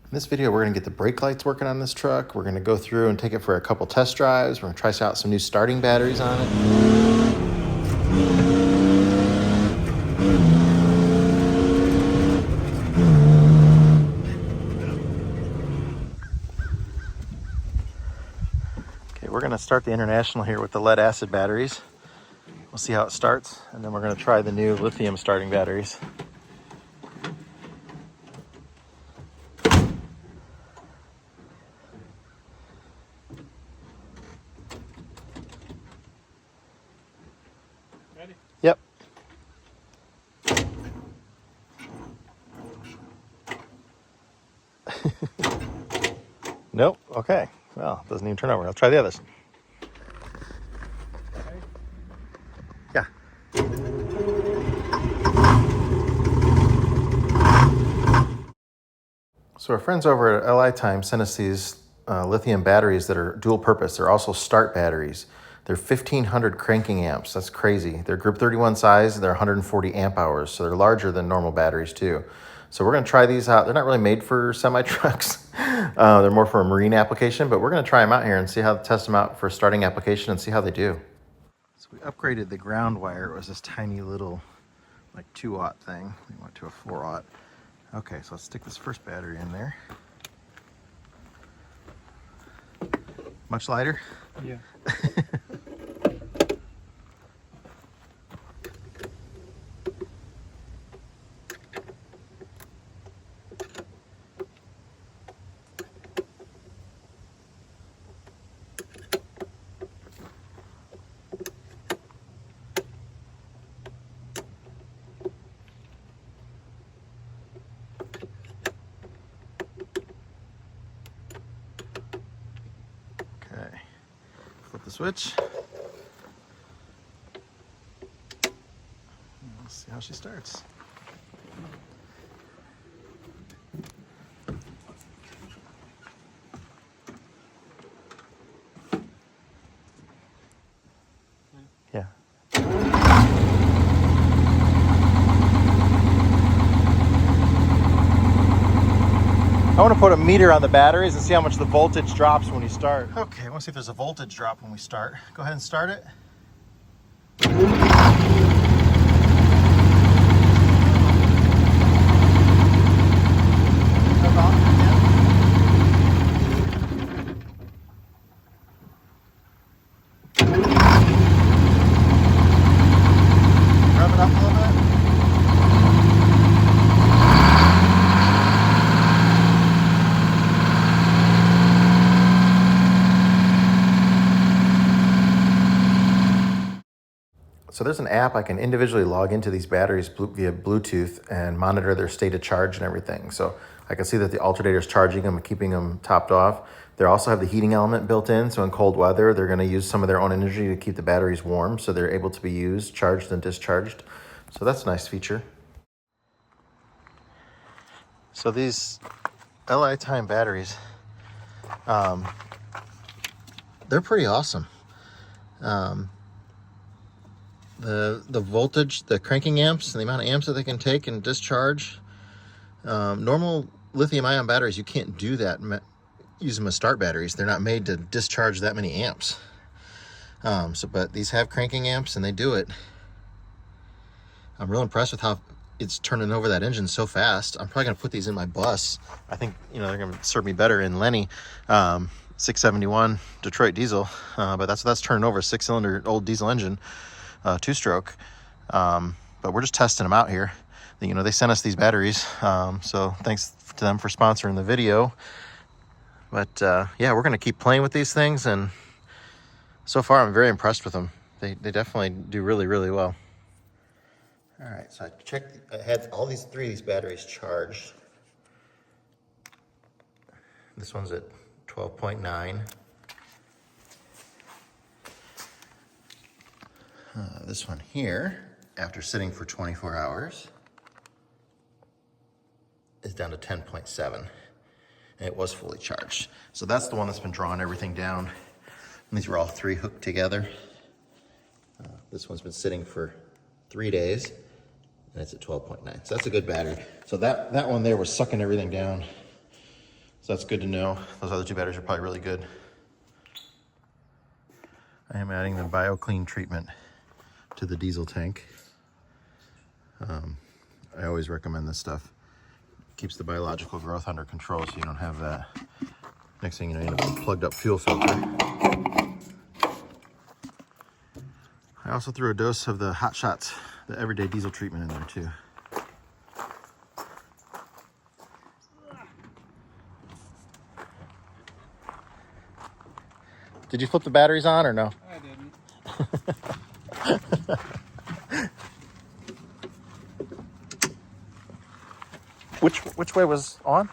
In this video, we're going to get the brake lights working on this truck. We're going to go through and take it for a couple test drives. We're going to try out some new starting batteries on it. Okay, we're going to start the International here with the lead acid batteries. We'll see how it starts, and then we're going to try the new lithium starting batteries. Ready? Yep. Nope. Okay. Well, it doesn't even turn over. I'll try the others. Okay. Yeah. So our friends over at LiFePO4 sent us these lithium batteries that are dual purpose. They're also start batteries. They're 1,500 cranking amps. That's crazy. They're group 31 size. They're 140 amp hours. So they're larger than normal batteries too. So we're going to try these out. They're not really made for semi-trucks. They're more for a marine application, but we're going to try them out here and see how to test them out for starting application and see how they do. So we upgraded the ground wire. It was this tiny little like 2-aught thing. We went to a 4-aught. Okay, so let's stick this first battery in there. Much lighter? Yeah. Okay, flip the switch. Let's see how she starts. Yeah. I want to put a meter on the batteries and see how much the voltage drops when you start. Okay, I want to see if there's a voltage drop when we start. Go ahead and start it. Rev it up a little bit. So there's an app I can individually log into these batteries via Bluetooth and monitor their state of charge and everything. So I can see that the alternator is charging them and keeping them topped off. They also have the heating element built in, so in cold weather, they're going to use some of their own energy to keep the batteries warm, so they're able to be used, charged, and discharged. So that's a nice feature. So these LiFePO4 batteries, they're pretty awesome. The voltage, the cranking amps, and the amount of amps that they can take and discharge. Normal lithium-ion batteries, you can't do that using them as start batteries. They're not made to discharge that many amps. But these have cranking amps, and they do it. I'm real impressed with how it's turning over that engine so fast. I'm probably going to put these in my bus. I think they're going to serve me better in Lenny. 671 Detroit diesel, but that's turning over a 6-cylinder old diesel engine. 2-stroke, but we're just testing them out here. They sent us these batteries, so thanks to them for sponsoring the video. But yeah, we're gonna keep playing with these things, and so far I'm very impressed with them. They definitely do really, really well. All right, so I had all three of these batteries charged. This one's at 12.9. This one here, after sitting for 24 hours, is down to 10.7. And it was fully charged. So that's the one that's been drawing everything down. And these were all 3 hooked together. This one's been sitting for 3 days, and it's at 12.9. So that's a good battery. So that one there was sucking everything down. So that's good to know. Those other two batteries are probably really good. I am adding the BioClean treatment to the diesel tank. I always recommend this stuff. Keeps the biological growth under control so you don't have that. Next thing you know, you end up with a plugged up fuel filter. I also threw a dose of the Hot Shots, the everyday diesel treatment in there too. Did you flip the batteries on or no? I didn't. Which way was on?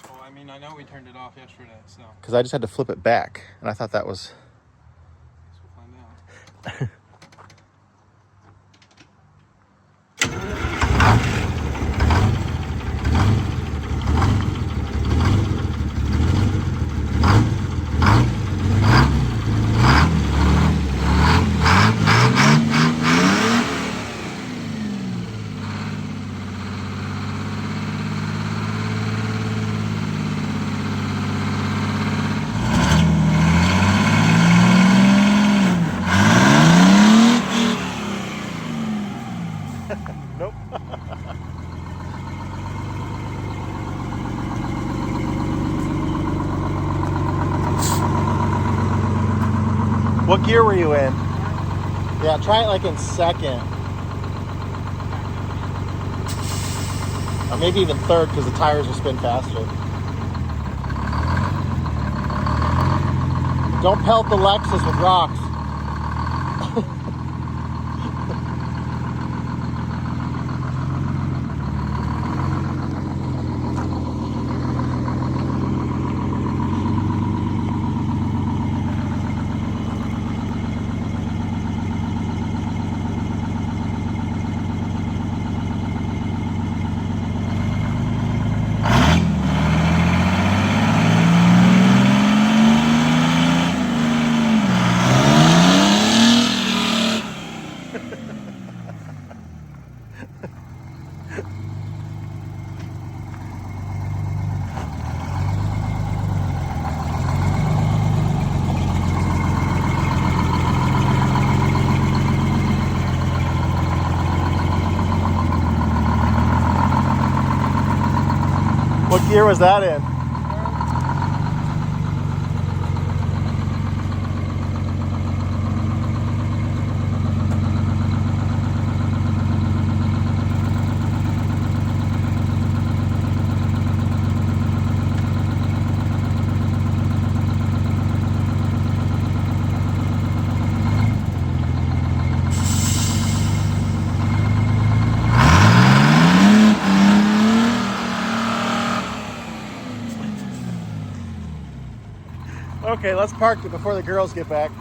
Oh, I mean, I know we turned it off yesterday, so. Because I just had to flip it back, and I thought that was. Guess we'll find out. Nope. What gear were you in? Yeah, try it like in second. Or maybe even third because the tires will spin faster. Don't pelt the Lexus with rocks. What gear was that in? Okay, let's park it before the girls get back.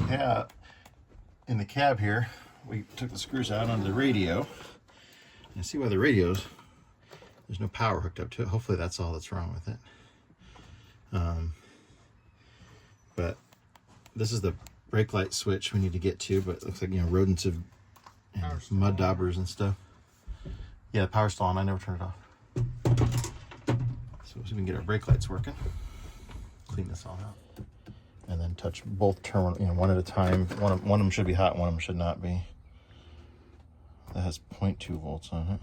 Yeah, in the cab here, we took the screws out onto the radio. And see why the radio's, there's no power hooked up to it. Hopefully that's all that's wrong with it. But this is the brake light switch we need to get to, but it looks like, you know, rodents have, and mud daubers and stuff. Yeah, the power's still on. I never turned it off. So we can get our brake lights working. Clean this all out. And then touch both terminals, you know, one at a time. One of them should be hot, one of them should not be. That has 0.2 volts on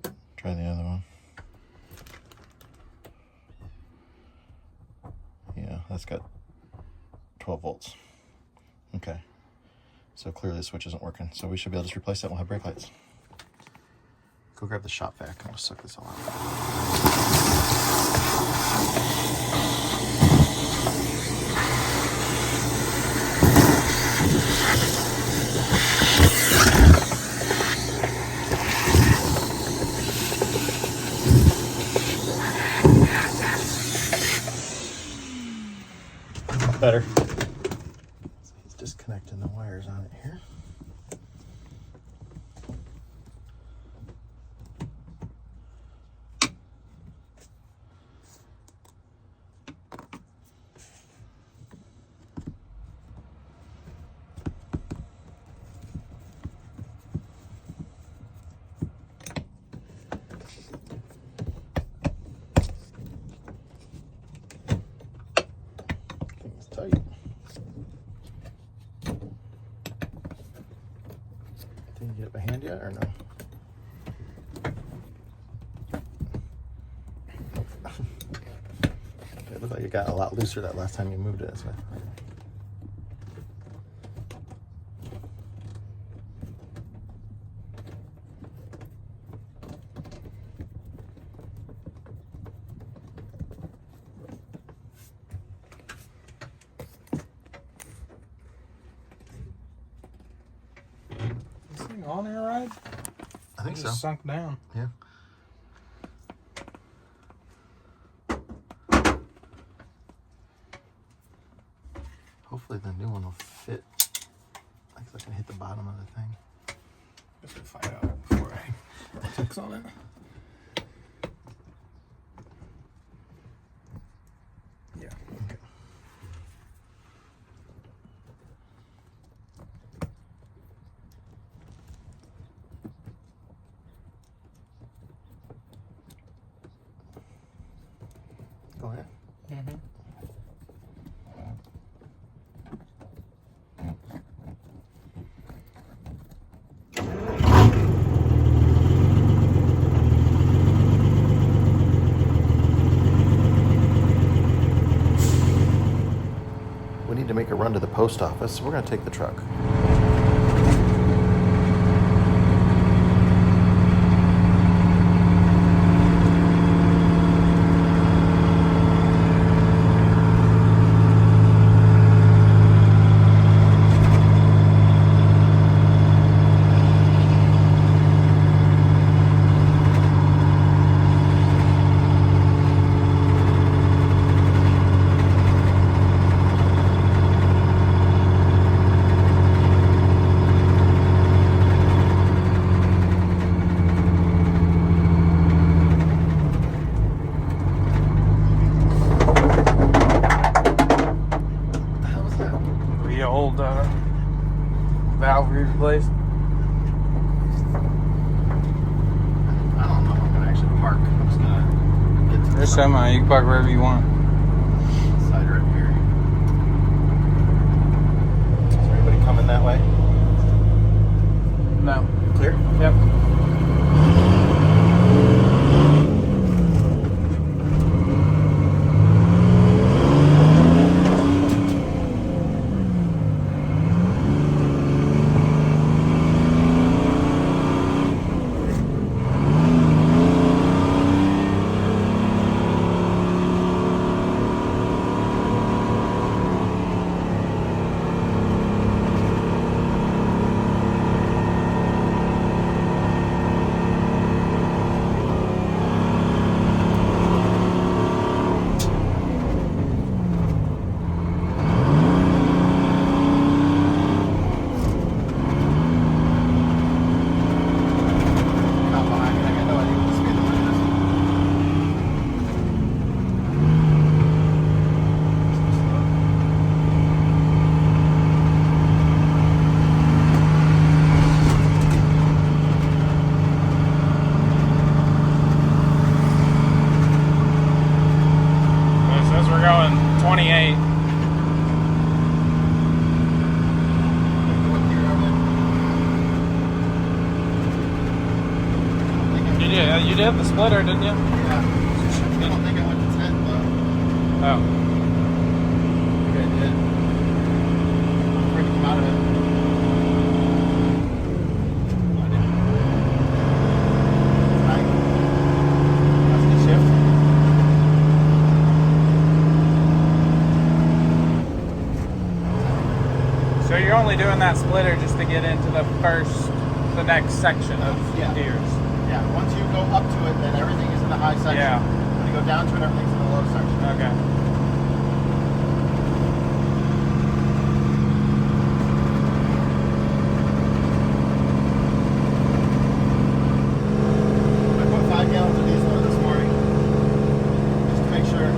it. Try the other one. Yeah, that's got 12 volts. Okay. So clearly the switch isn't working. So we should be able to just replace that and we'll have brake lights. Go grab the shop vac and we'll suck this all out. Better. So he's disconnecting the wires on it here. side yet, or no? It looked like it got a lot looser that last time you moved it. So. This thing on air ride? I think It so. just sunk down. Yeah. Hopefully the new one will fit. I guess I can hit the bottom of the thing. Just to find out before I fix on it. Yeah. Okay. Go ahead. Mm-hmm. We need to make a run to the post office, so we're going to take the truck. The old valve replaced. I don't know if I'm going to actually park. I'm just going to get to the There's semi. You can park wherever you want. side right here. Is there anybody coming that way? No. Clear? Yep. Not behind me. I got no idea what the speed limit is. It says we're going 28. What gear are we in? You did the splitter, didn't you? Yeah. I don't think I went to 10, but Oh. I think I did. I'm afraid to come out of it. I did. Right. That's the shift. So you're only doing that splitter just to get into the next section of Yeah. gears. Yeah, once you go up to it, then everything is in the high section. Yeah. When you go down to it, everything's in the low section. Okay. I put 5 gallons of diesel in this morning, just to make sure.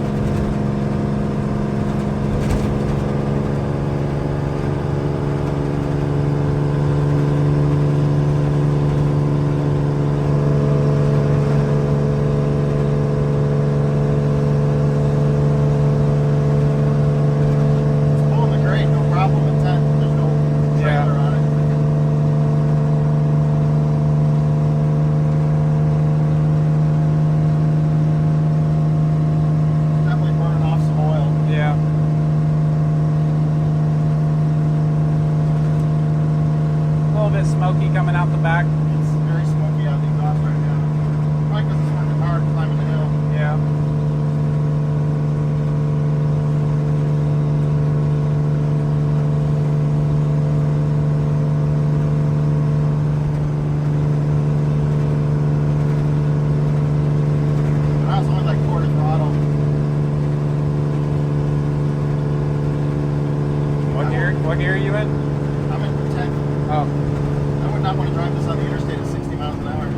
miles an hour.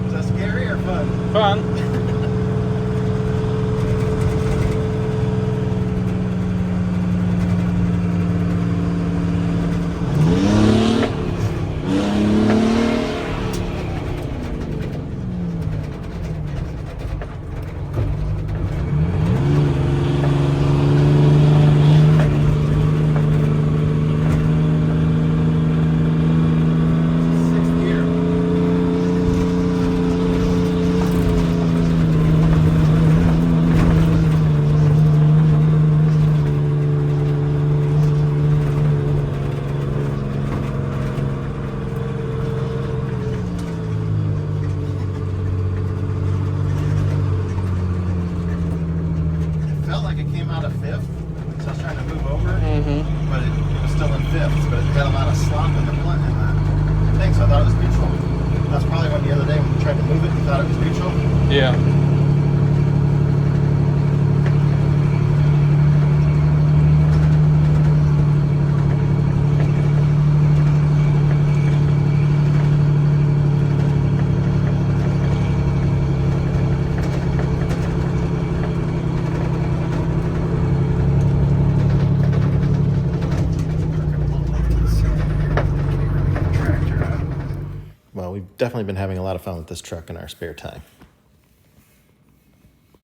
Is that scary or fun? Fun. Sixth gear. It felt like it came out of fifth, so I was trying to move over, but it was still in fifth, but it had a lot of slop in the front in the thing, so I thought it was neutral. That's probably when the other day when we tried to move it, we thought it was neutral. Yeah. Well, we've definitely been having a lot of fun with this truck in our spare time.